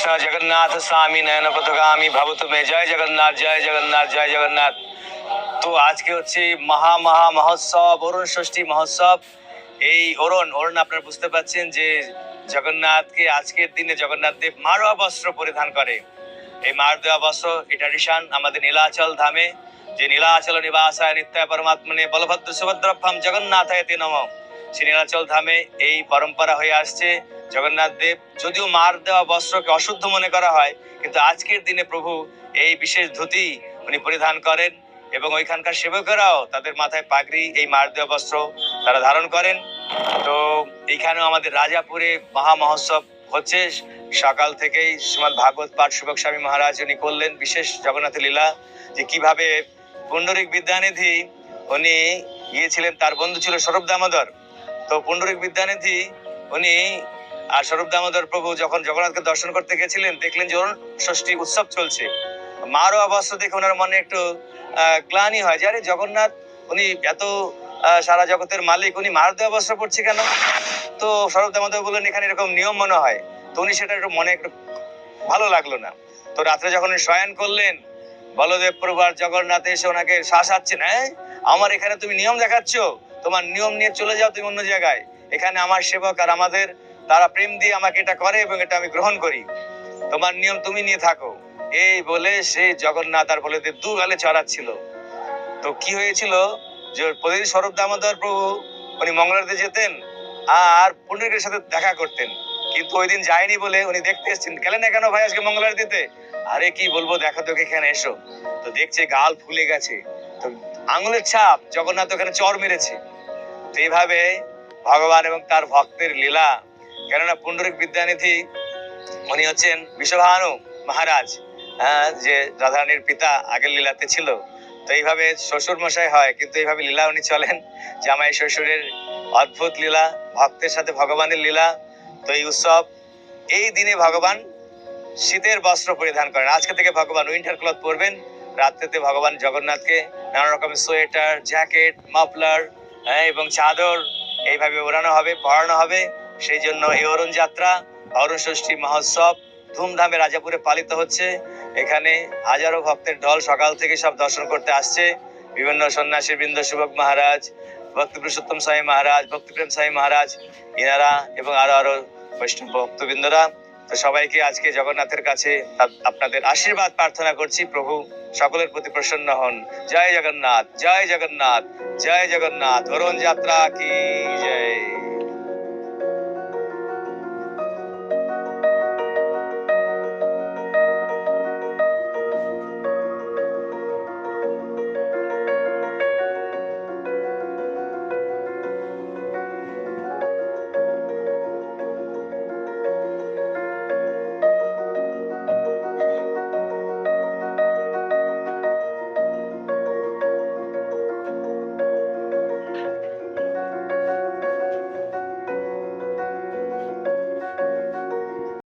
কৃষ্ণ জগন্নাথ স্বামী নয়ন পথগামী ভবতু মে। জয় জগন্নাথ, জয় জগন্নাথ, জয় জগন্নাথ। তো আজকে হচ্ছে মহোৎসব, অরুণ ষষ্ঠী মহোৎসব। এই অরুণ আপনারা বুঝতে পারছেন যে জগন্নাথকে আজকের দিনে জগন্নাথ দেব মারোয়া বস্ত্র পরিধান করে। এই মার দেওয়া বস্ত্র এই ট্র্যাডিশন আমাদের নীলাচল ধামে, যে নীলাচল নিবাসায় নিত্যায় পরমাত্মনে বলভদ্র সুভদ্রভ্যম জগন্নাথায় তে নমঃ। শ্রী নীলাচল ধামে এই পরম্পরা হয়ে আসছে। জগন্নাথ দেব যদিও মার দেওয়া বস্ত্রকে অশুদ্ধ মনে করা হয়, কিন্তু আজকের দিনে প্রভু এই বিশেষ ধুতি উনি পরিধান করেন এবং ওইখানকার সেবকেরাও তাদের মাথায় পাগড়ি, এই মার দেওয়া বস্ত্র তারা ধারণ করেন। তো এইখানেও আমাদের রাজাপুরে মহা মহোৎসব হচ্ছে। সকাল থেকেই শ্রীমদ ভাগবত পাঠ সেবক স্বামী মহারাজ উনি করলেন বিশেষ জগন্নাথের লীলা, যে কিভাবে পুণ্ডরিক বিদ্যানিধি উনি গিয়েছিলেন, তার বন্ধু ছিল স্বরূপ দামোদর। তো পুণ্ডরিক বিদ্যানিধি উনি আর স্বরূপ দামোদর প্রভু যখন জগন্নাথকে দর্শন করতে গেছিলেন, দেখলেন যে অরুণ ষষ্ঠী উৎসব চলছে। মারও অবস্থা দেখে ওনার মনে একটু গ্লানি হয়, যে আরে জগন্নাথ উনি এত সারা জগতের মালিক, উনি মার দেওয়া বস্ত্র পড়ছে কেন? তো স্বরূপ দামোদর বললেন এখানে এরকম নিয়ম মনে হয়। তো উনি সেটা একটু মনে একটু ভালো লাগলো না। তো রাত্রে যখন উনি শয়ন করলেন, বলদেব প্রভু আর জগন্নাথ এসে ওনাকে শাসাচ্ছেন, হ্যাঁ আমার এখানে তুমি নিয়ম দেখাচ্ছ, তোমার নিয়ম নিয়ে চলে যাও তুমি অন্য জায়গায়। এখানে আমার সেবক আর আমাদের তারা প্রেম দিয়ে আমাকে এটা করে এবং এটা আমি গ্রহণ করি, তোমার নিয়ম তুমি নিয়ে থাকো। এই বলে সে জগন্নাথ আর বলদেব দু গালে চড়াচ্ছিল। তো কি হয়েছিল, যে প্রতিদিন স্বরূপ দামোদর প্রভু উনি মঙ্গলারতি যেতেন আর পুণ্ডরিকের সাথে দেখা করতেন, কিন্তু ওই দিন যায়নি বলে উনি দেখতে এসেছেন। গেলেন না কেন ভাই আজকে মঙ্গলারতিতে? আরে কি বলবো, দেখা তোকে এখানে এসো। তো দেখছে গাল ফুলে গেছে, তো আঙুলের ছাপ, জগন্নাথ ওখানে চর মেরেছে। তো এইভাবে ভগবান এবং তার ভক্তের লীলা। কেননা পুণ্ডরিক বিদ্যানিধি উনি হচ্ছেন বিশ্বভানু মহারাজ, যে রাধারানীর পিতা আগের লীলাতে ছিল। তো এইভাবে শ্বশুর মশাই হয়, কিন্তু এইভাবে লীলা উনি চলেন, জামাই শ্বশুরের অদ্ভুত লীলা, ভক্তের সাথে ভগবানের লীলা। তো এই উৎসব, এই দিনে ভগবান শীতের বস্ত্র পরিধান করেন। আজকে থেকে ভগবান উইন্টার ক্লথ পরবেন। রাত্রেতে ভগবান জগন্নাথকে নানা রকমের সোয়েটার, জ্যাকেট, মাফলার এবং চাদর এইভাবে ওড়ানো হবে, পরানো হবে। সেই জন্য এই অরুণ যাত্রা, অরুণ ষষ্ঠী মহোৎসব ধুমধামে রাজাপুরে পালিত হচ্ছে। এখানে হাজারো ভক্তের ঢল সকাল থেকে সব দর্শন করতে আসছে। বিভিন্ন সন্ন্যাসী বৃন্দ, সুভগ মহারাজ, ভক্তি পুরুষোত্তম স্বামী মহারাজ, ভক্তিপ্রেম স্বামী মহারাজ, ইনারা এবং আরো বৈষ্ণব ভক্তবৃন্দরা। তো সবাইকে আজকে জগন্নাথের কাছে আপনাদের আশীর্বাদ প্রার্থনা করছি, প্রভু সকলের প্রতি প্রসন্ন হন। জয় জগন্নাথ, জয় জগন্নাথ, জয় জগন্নাথ। অরুণ যাত্রা কি জয়।